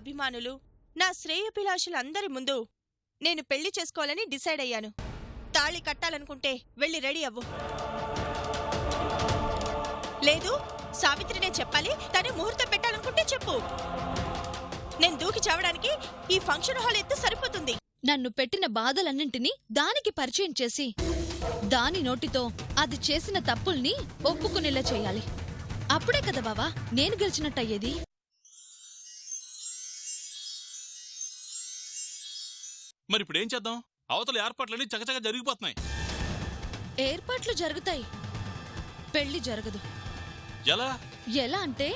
అభిమానులు, నా శ్రేయోభిలాషులందరి ముందు నేను పెళ్లి చేసుకోవాలని డిసైడ్ అయ్యాను. తాళి కట్టాలనుకుంటే వెళ్ళి రెడీ అవ్వు. లేదు, సావిత్రినే చెప్పాలి, తనే ముహూర్తం పెట్టాలనుకుంటే చెప్పు. నేను దూకి చావడానికి ఈ ఫంక్షన్ హాల్ ఎత్తు సరిపోతుంది. నన్ను పెట్టిన బాధలన్నింటినీ దానికి పరిచయం చేసి దాని నోటితో అది చేసిన తప్పుల్ని ఒప్పుకునేలా చేయాలి. అప్పుడే కదా బావా నేను గెలిచినట్టయ్యేది. మరి ఇప్పుడేం చేద్దాం? అవతల ఏర్పాట్లన్నీ చకచక జరిగిపోతున్నాయి. ఏర్పాట్లు జరుగుతాయి, పెళ్లి జరగదు. ఎలా? ఎలా అంటే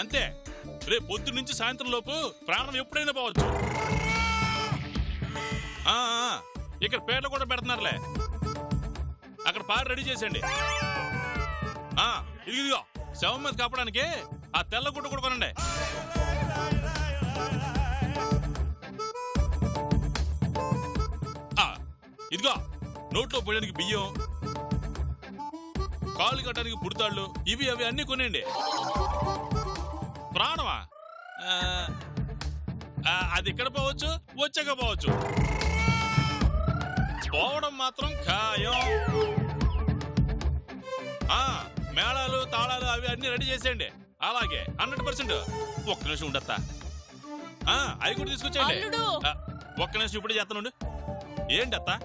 అంతే. రేపు పొద్దు నుంచి సాయంత్రం లోపు ప్రాణం ఎప్పుడైనా పోవచ్చు. ఇక్కడ పేర్లు కూడా పెడుతున్నారులే. అక్కడ పాలు రెడీ చేసేయండి. ఇదిగో శవం మీద కాపడానికి ఆ తెల్ల గుడ్డ కూడా కొనండి. ఇదిగో నోట్లో పోయడానికి బియ్యం, కాళ్ళు కట్టడానికి పుడతాళ్ళు, ఇవి అవి అన్ని కొనండి. ప్రాణమా? అది ఇక్కడ పోవచ్చు, వచ్చాక పోవచ్చు. పోవడం మాత్రం ఖాయం. మేళాలు తాళాలు అవి అన్ని రెడీ చేసేయండి. అలాగే 100%. ఒక్క నిమిషం ఉండత్తా. అవి కూడా తీసుకొచ్చేయండి. ఒక్క నిమిషం ఇప్పుడే చేస్తానుండు. ఏంటి అత్తా?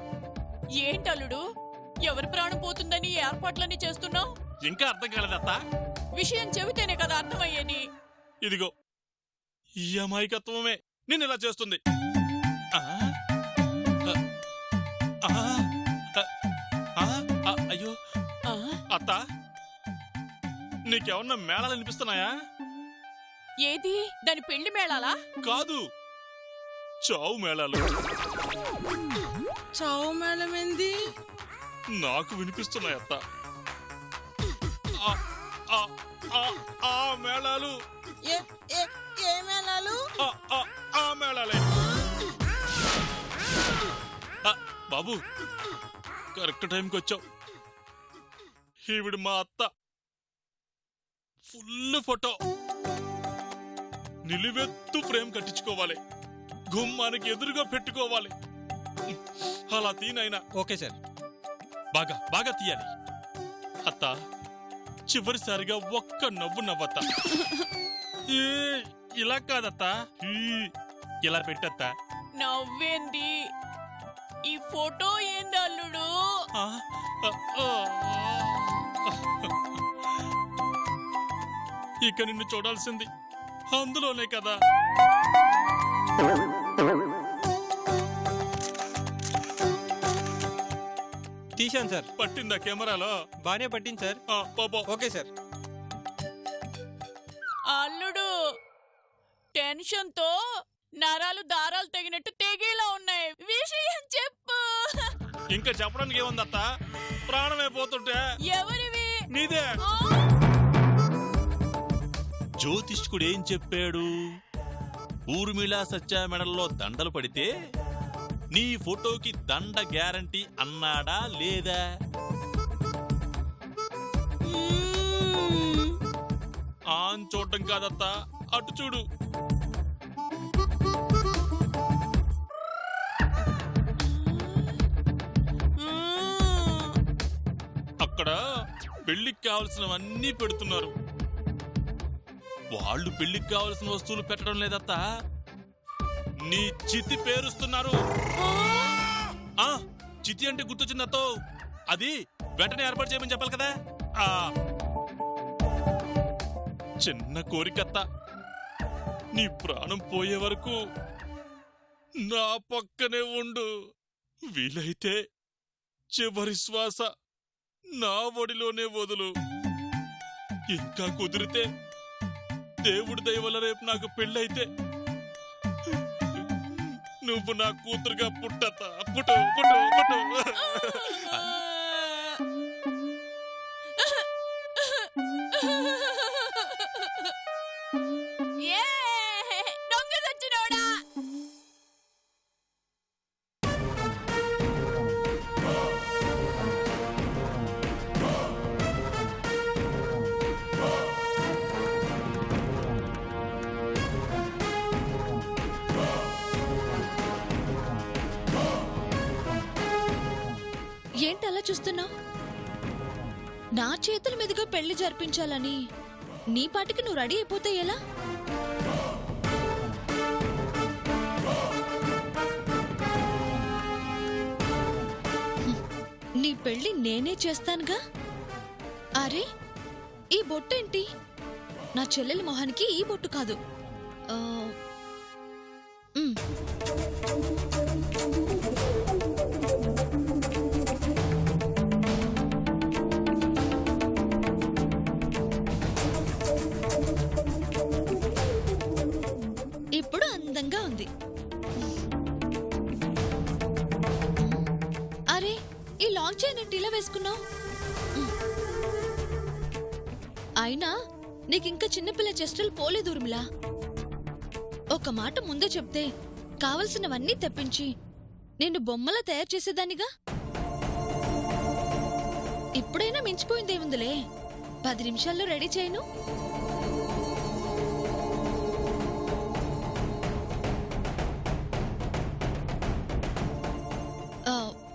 ఏంటల్లుడు, ఎవరి ప్రాణం పోతుందని ఏర్పాట్లన్నీ చేస్తున్నావు? ఇంకా అర్థం కాలేదత్తా? విషయం చెబితేనే కదా అర్థమయ్యేది. ఇదిగో ఈ అమాయకత్వమే నిన్ను ఇలా చేస్తుంది. అయ్యో అత్తా, నీకేమన్నా మేళాలు అనిపిస్తున్నాయా? ఏది? దాని పెళ్లి మేళాలా? కాదు, చావు మేళాలు. చావు మేళమేంది? నాకు వినిపిస్తున్నాయి అత్త. ఆ మేళాలు. ఏ మేళాలు? ఆ మేళాలే. బాబు, కరెక్ట్ టైంకి వచ్చావు. ఈవిడ మా అత్త. ఫుల్ ఫోటో, నిలువెత్తు ఫ్రేమ్ కట్టించుకోవాలి, గుమ్మానికి ఎదురుగా పెట్టుకోవాలి. అలా తీనైనా. Okay sir. బాగా బాగా తీయాలి. అత్త, చివరిసారిగా ఒక్క నవ్వు నవ్వత్తా. ఇలా కాదత్తా, ఇలా పెట్టత్తా. నవ్వేంది? ఈ ఫోటో ఏంది అల్లుడు? ఇక నిన్ను చూడాల్సింది అందులోనే కదా. తీశాను సార్. పట్టిందా కెమెరాలో? బానే పట్టింది సార్. Okay sir. అల్లుడు, టెన్షన్ తో నరాలు దారాలు తెగినట్టు తెగేలా ఉన్నాయి. విషయం చెప్పు. ఇంకా చెప్పడానికి ఏముందత్త? ప్రాణమే పోతుంటే. ఎవరివి? నీదే. జ్యోతిష్కుడు ఏం చెప్పాడు? ఊర్మిళ సత్య మెడల్లో దండలు పడితే నీ ఫోటోకి దండ గ్యారంటీ అన్నాడా లేదా? ఆన్ చూడటం కాదత్తా, అటు చూడు. అక్కడ పెళ్లికి కావలసినవన్నీ పెడుతున్నారు. వాళ్ళు పెళ్లికి కావలసిన వస్తువులు పెట్టడం లేదత్తా, నీ చితి పేరుస్తున్నారు. చితి అంటే గుర్తొచ్చిందత్తో, అది వెంటనే ఏర్పాటు చేయమని చెప్పాలి కదా. చిన్న కోరికత్తా, నీ ప్రాణం పోయే వరకు నా పక్కనే ఉండు. వీలైతే చివరి శ్వాస నా ఒడిలోనే వదులు. ఇంకా కుదిరితే దేవుడి దయ వల్ల రేపు నాకు పెళ్ళైతే నువ్వు నా కూతురుగా పుట్టత పుట్టు పుట్టు పుట్టు. ఏ దొంగ సచ్చినోడా! ఏంటలా చూస్తున్నావు? నా చేతుల మీదుగా పెళ్లి జరిపించాలని నీ పాటికి నువ్వు రెడీ అయిపోతే ఎలా? నీ పెళ్లి నేనే చేస్తానుగా. అరే, ఈ బొట్టేంటి? నా చెల్లెలి మొహానికి ఈ బొట్టు కాదు. ఆ, ఉమ్. ఇప్పుడు అందంగా ఉంది. అరే, ఈ లాంగ్ చైన్ ఏంటి ఇలా వేసుకున్నావు? అయినా నీకింకా చిన్నపిల్ల చెస్టల్ పోలేదు ఊర్మిళా. ఒక మాట ముందే చెప్తే కావలసినవన్నీ తెప్పించి నిన్ను బొమ్మలా తయారు చేసేదానిగా. ఇప్పుడైనా మించిపోయిందేముందిలే. 10 నిమిషాల్లో రెడీ చేయను.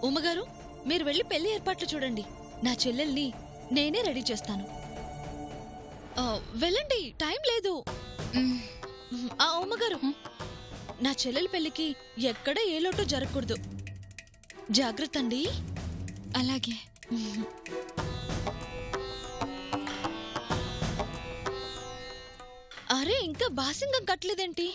ఉమ్మగారు, మీరు వెళ్ళి పెళ్లి ఏర్పాట్లు చూడండి. నా చెల్లెల్ని నేనే రెడీ చేస్తాను. వెళ్ళండి, టైం లేదు. ఉమ్మగారు, నా చెల్లెలి పెళ్లికి ఎక్కడ ఏ లోటు జరగకూడదు. జాగ్రత్త అండి. అలాగే. అరే, ఇంకా బాసింగం కట్టలేదేంటి?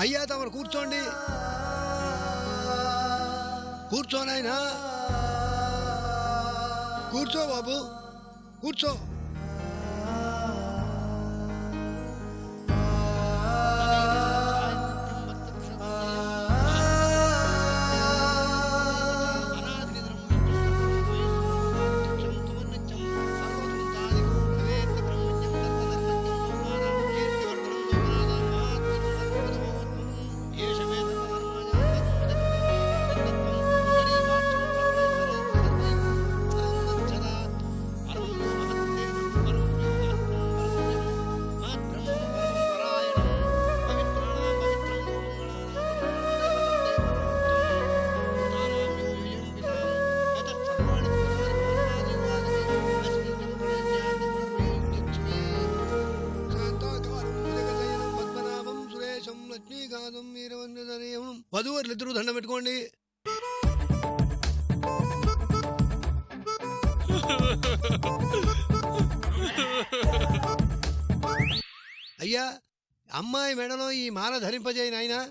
అయ్యా తమరు కూర్చోండి. కూర్చోనాయనా, కూర్చో బాబు, కూర్చో. వధువర్లు ఇద్దరు దండం పెట్టుకోండి. అయ్యా, అమ్మాయి మెడలో ఈ మాల ధరింపజేయి నాయనా.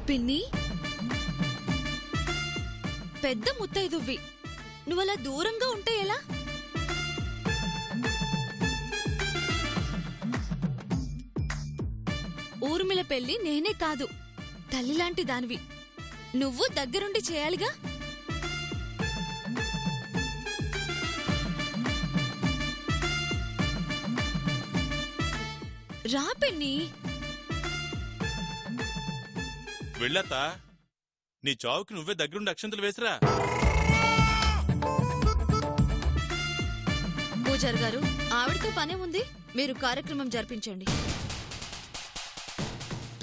పిన్ని, పెద్ద ముత్తైదువ్వి, నువ్వలా దూరంగా ఉంటే ఎలా? ఊర్మిళ పెళ్లి నేనే కాదు, తల్లిలాంటి దానివి నువ్వు దగ్గరుండి చేయాలిగా. రా పిన్ని. వెళ్ళత్తా, నీ చావుకి నువ్వే దగ్గరుండి అక్షంతలు వేసిరా. పూజారి గారు, ఆవిడతో పనే ఉంది, మీరు కార్యక్రమం జరిపించండి.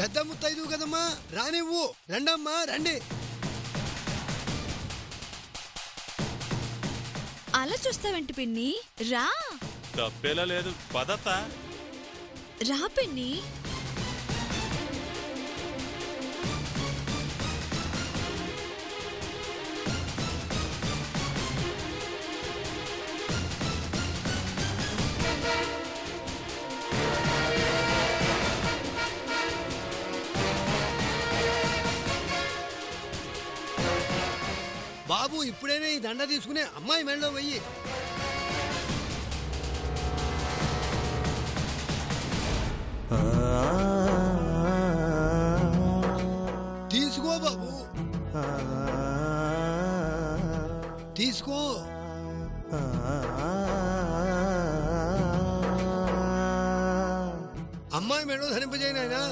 పెద్ద ముత్తైదు కదమ్మా, రానివ్వు. రండమ్మా, రండి. అలా చూస్తావేంటి పిన్ని, రా. తప్పేలా లేదు, పదత్తా. రా పిన్ని. బాబు, ఇప్పుడైనా ఈ దండ తీసుకునే అమ్మాయి మెడలో వెయ్యి. తీసుకో బాబు, తీసుకో. అమ్మాయి మెడలో ధరింపజేయి నాయనా.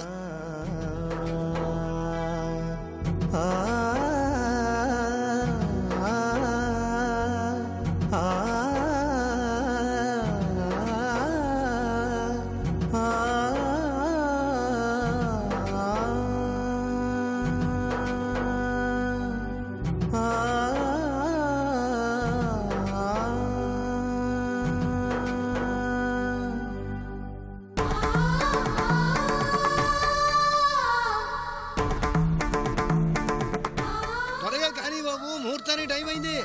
త్వరగా కానీ బాబు, ముహూర్తానికి టైం అయింది.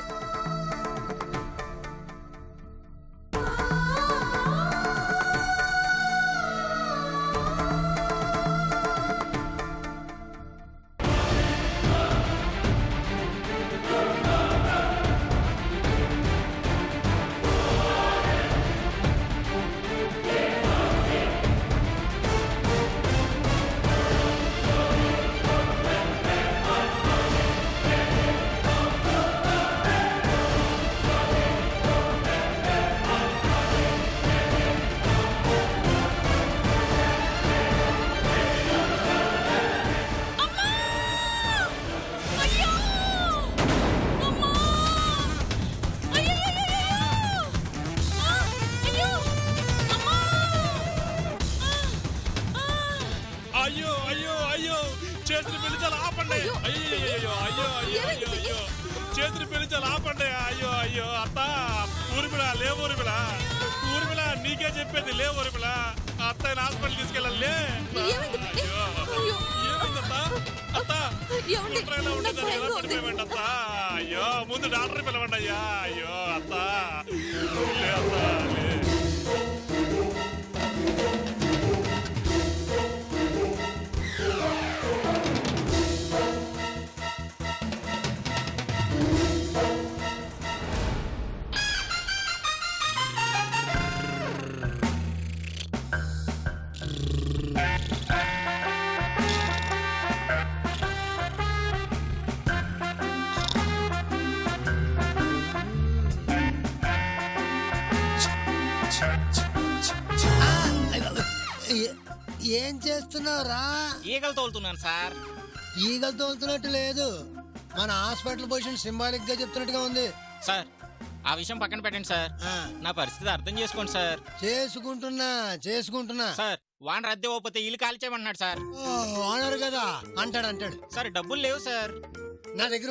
అయ్యో అయ్యో అయ్యో, చేతులు పిలిచాలి ఆపండి. అయ్యో అయ్యో అయ్యో అయ్యో అయ్యో అయ్యో, చేతులు పిలిచాలి ఆపండి. అయ్యో అయ్యో, అత్త. ఊర్మిళ, లే ఊర్మిళ. ఊర్మిళ, నీకే చెప్పేది, లే ఊర్మిళ. అత్తయ్య హాస్పిటల్ తీసుకెళ్ళాలి. ఏమైందత్తా? అత్త, అత్త, అయ్యో, ముందు డాక్టర్ పిలవండి అయ్యా. అయ్యో అత్త, లే అత్త, లే. ఏం చేస్తున్నావురా? ఈగలు తోలుతున్నాను సార్. ఈగలు తోలుతున్నట్టు లేదు, మన హాస్పిటల్ పొజిషన్ సింబాలిక్ గా చెప్తున్నట్టుగా ఉంది. సార్, ఆ విషయం పక్కన పెట్టండి సార్. ఆ, నా పరిస్థితి అర్థం చేసుకోండి సార్. చేసుకుంటున్నా సార్ వాన్ రద్దే పోతే ఇల్లు కాల్చేయమన్నాడు సార్. ఓ, ఓనర్ కదా అంటాడు. సార్ డబ్బులు లేవు సార్. నా దగ్గర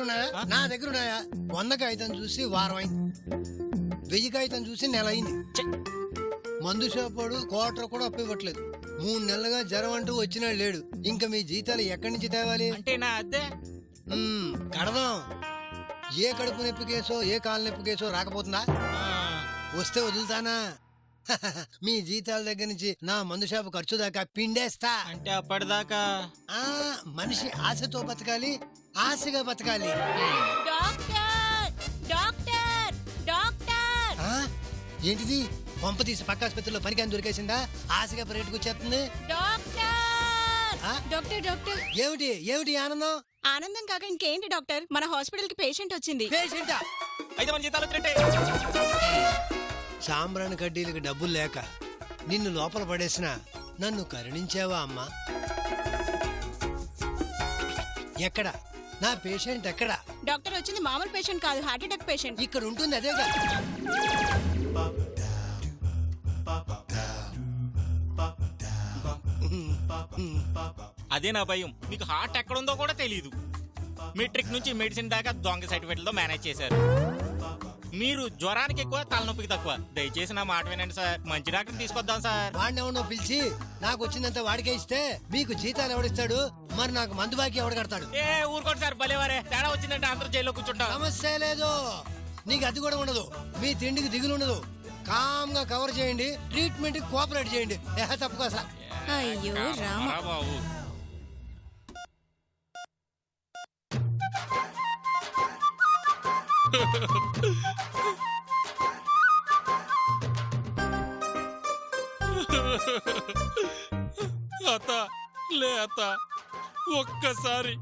ఉన్నాయా 100 కాగితం చూసి వారం అయింది, 1000 కాగితం చూసి నెల అయింది. మందు షాపోడు క్వార్టర్ కూడా అప్పు ఇవ్వట్లేదు. 3 నెలలుగా జ్వరం అంటూ వచ్చినాడు లేడు. ఇంకా మీ జీతాలు ఎక్కడి నుంచి తేవాలి? అంటే నా అద్దె కడదాం. ఏ కడుపు నొప్పి కేసో ఏ కాలు నొప్పి కేసో రాకపోతుందా? వస్తే వదులుతానా? మీ జీతాల దగ్గర నుంచి నా మందు షాపు ఖర్చు దాకా పిండేస్తా. అంటే అప్పటిదాకా ఆ మనిషి ఆశతో బతకాలి, ఆశగా బతకాలి. డాక్టర్ డాక్టర్ డాక్టర్ ఆ ఏంటిది? పంప తీసి పక్క ఆసుపత్రిలో పనికాని దొరికేసిందా? ఆశగా పర్యటకు వచ్చేస్తుంది. డాక్టర్ ఆ? డాక్టర్ డాక్టర్ ఏమిటి ఆనందం? ఆనందం కాక ఇంకేంటి డాక్టర్, మన హాస్పిటల్ కి పేషెంట్ వచ్చింది. పేషెంటా? అయితే మన జీతాలు తింటే సాంబ్రాణి కడ్డీలకు డబ్బులు లేక నిన్ను లోపల పడేసిన నన్ను కరుణించావా అమ్మా? ఎక్కడ నా పేషెంట్? ఎక్కడ? డాక్టర్ వచ్చింది మామూలు పేషెంట్ కాదు, హార్ట్ అటాక్ పేషెంట్. ఇక్కడ ఉంటుంది అదేగా. అదే నా భయం. మీకు హార్ట్ ఎక్కడుందో కూడా తెలియదు. మెట్రిక్ నుంచి మెడిసిన్ దాకా దొంగ సర్టిఫికెట్లతో మేనేజ్ చేశారు. మీరు జ్వరానికి ఎక్కువ, తలనొప్పికి తక్కువ. దయచేసి నా మాట వినండి సార్. మంచి డాక్టర్ తీసుకొద్దాం సార్. వాడిని ఎవడో పిలిచి నాకు వచ్చిందంత వాడికే ఇస్తే మీకు జీతాలు ఎవడిస్తాడు? మరి నాకు మందు బాకీ ఎవడు కడతాడు? ఏ ఊరుకోండి సార్, భలేవారే. తేడా వచ్చిందంటే అందరూ జైల్లో కూర్చుంటాం. సమస్య లేదు, నీకు అది కూడా ఉండదు. మీ తిండికి దిగులు ఉండదు. కామ్ గా కవర్ చేయండి, ట్రీట్మెంట్ కోఆపరేట్ చేయండి. తప్పుకో సార్. అయ్యో రామ. బాబు అత్త లే అత్త, ఒక్కసారి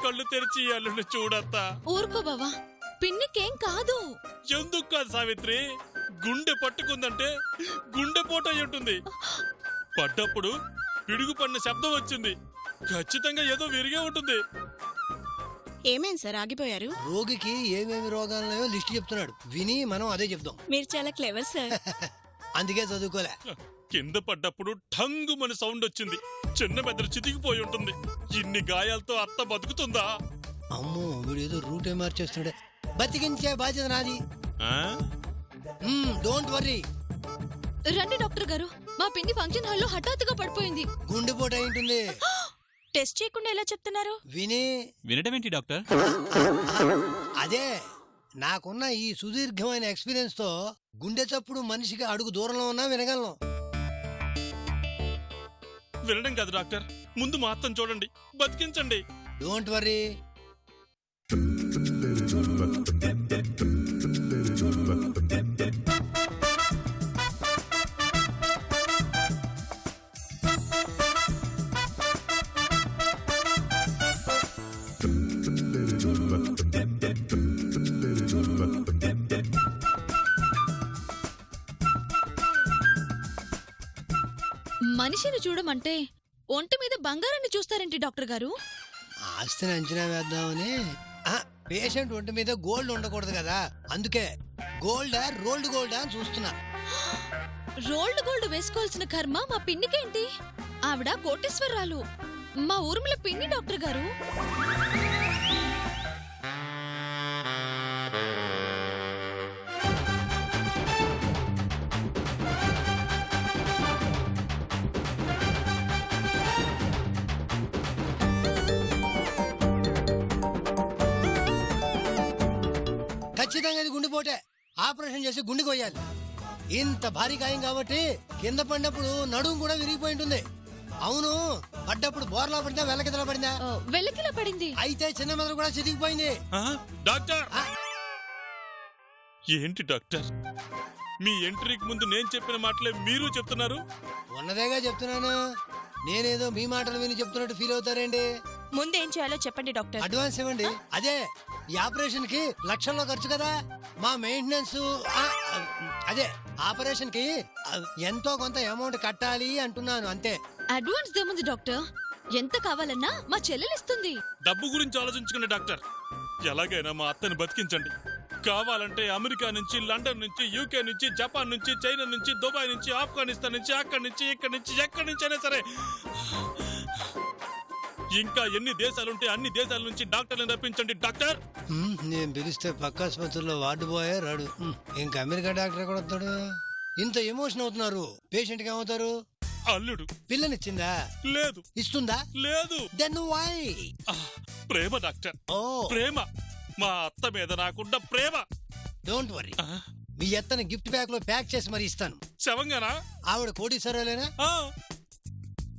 కళ్ళు తెరిచి అల్లుడు చూడత్తా. ఊరుకో బావా, పిన్నికేం కాదు. ఎందుకు కాదు సావిత్రి? గుండె పట్టుకుందంటే గుండెపోటు అయి ఉంటుంది. పడ్డప్పుడు పిడుగు పడిన శబ్దం వచ్చింది. ఖచ్చితంగా ఏదో విరిగే ఉంటుంది. ఏమేం సార్ ఆగిపోయారు? రోగికి ఏమేమి రోగాలున్నాయో లిస్ట్ చెప్తున్నాడు, విని మనం అదే చెప్దాం. మీరు చాలా క్లెవర్ సార్. అందుకే చదువుకోలే. కింద పడ్డప్పుడు ఠంగు మన సౌండ్ వచ్చింది. చిన్న మెదడు చితికిపోయి ఉంటుంది. ఇన్ని గాయాలతో అత్త బతుకుతుందా? అమ్మో, వీడేదో రూటే మార్చేస్తున్నాడే. బతికించే బాధ్యత నాది. Don't worry. రండి డాక్టర్ గారు, మా పిన్ని ఫంక్షన్ హాల్లో హఠాత్తుగా పడిపోయింది. గుండెపోటు అయి ఉంటుంది. టెస్ట్ చేయకుండా ఎలా చెప్తున్నారు? వినడం ఏంటి డాక్టర్? అదే, నాకున్న ఈ సుదీర్ఘమైన ఎక్స్పీరియన్స్ తో గుండె చప్పుడు మనిషికి అడుగు దూరంలో ఉన్నా వినగలను. వినడం కాదు డాక్టర్, ముందు మా అత్తను చూడండి, బతికించండి. Don't worry. మనిషిని చూడమంటే ఒంటి మీద బంగారాన్ని చూస్తారేంటి డాక్టర్ గారు? ఆస్తిని అంచనా వేద్దామని. పేషెంట్ ఒంటి మీద గోల్డ్ ఉండకూడదు కదా, అందుకే గోల్డా రోల్డ్ గోల్డా అని చూస్తున్నా. రోల్డ్ గోల్డ్ వేసుకోవాల్సిన కర్మ మా పిన్నికేంటి? ఆవిడ కోటేశ్వరరాలు, మా ఊర్మిళ పిన్ని డాక్టర్ గారు. ఖచ్చితంగా ఇది గుండెపోటే. ఆపరేషన్ చేసి గుండె కొయ్యాలి. ఇంత భారీ గాయం కాబట్టి కింద పడినప్పుడు నడుము కూడా విరిగిపోయి ఉంటుంది. అవును, పడ్డప్పుడు బోర్లా పడిందా వెల్లకిదలా పడిందా? వెల్లకిలా పడింది. అయితే చిన్న మెదడు కూడా చితికిపోయింది. డాక్టర్, ఏంటి డాక్టర్, మీ ఎంట్రీకి ముందు నేను చెప్పిన మాటలే మీరు చెప్తున్నారు? ఉన్నదేగా చెప్తున్నాను. నేనేదో మీ మాటలు విని చెప్తున్నట్టు ఫీల్ అవుతారేంటి? ముందేం చేయాలో చెప్పండి డాక్టర్. అడ్వాన్స్ ఇవ్వండి. అదే, ఈ ఆపరేషన్ కి లక్షల్లో ఖర్చు కదా. మా మెయింటెనెన్స్ అదే ఆపరేషన్ కి ఎంతో కొంత అమౌంట్ కట్టాలి అంటున్నాను, అంతే. అడ్వాన్స్ దేముంది డాక్టర్, ఎంత కావాలన్నా మా చెల్లెలిస్తుంది. డబ్బు గురించి ఆలోచించుకునే డాక్టర్, ఎలాగైనా మా అత్తని బతికించండి. కావాలంటే అమెరికా నుంచి, లండన్ నుంచి, యూకే నుంచి, జపాన్ నుంచి, చైనా నుంచి, దుబాయ్ నుంచి, ఆఫ్ఘనిస్తాన్ నుంచి, అక్కడి నుంచి, ఇక్కడి నుంచి, ఎక్కడి నుంచి అయినా సరే, ఇంకా ఎన్ని దేశాలుంటే అన్ని దేశాల నుంచి డాక్టర్లను రప్పించండి డాక్టర్. నేను పిలిస్తే పక్క ఆసుపత్రిలో వార్డు బాయే రాడు. ఇంకా అమెరికా డాక్టర్ ఎక్కడ వస్తాడు? ఇంత ఎమోషన్ అవుతున్నారు. పేషెంట్ కి ఏమవుతారు? అల్లుడు. పిల్లనిచ్చిందా? లేదు. ఇస్తుందా? లేదు. Then why? ప్రేమ డాక్టర్. ఓ ప్రేమ. మా అత్త మీద నాకున్న ప్రేమ. డోంట్ వరీ, మీ అత్తని గిఫ్ట్ బ్యాగ్ లో ప్యాక్ చేసి మరి ఇస్తాను. శవంగానా? ఆవిడ కోటీశ్వరాలేనా?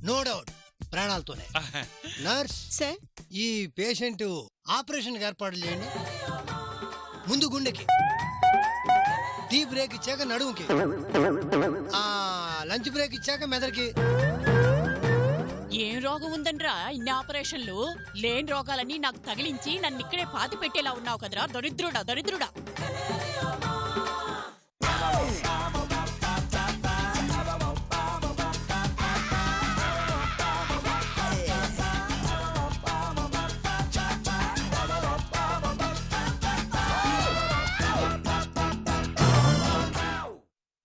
నో డౌట్, ప్రాణాలతోనే. నర్స్ సార్, ఈ పేషెంట్ ఆపరేషన్ ఏర్పాటు చేయండి. ముందు గుండెకి, టీ బ్రేక్ ఇచ్చాక నడుముకి, లంచ్ బ్రేక్ ఇచ్చాక మెదడుకి. ఏం రోగం ఉందనరా ఇన్ని ఆపరేషన్లు? లేని రోగాలన్నీ నాకు తగిలించి నన్ను ఇక్కడే పాతి పెట్టేలా ఉన్నావు కదరా దరిద్రుడా దరిద్రుడా.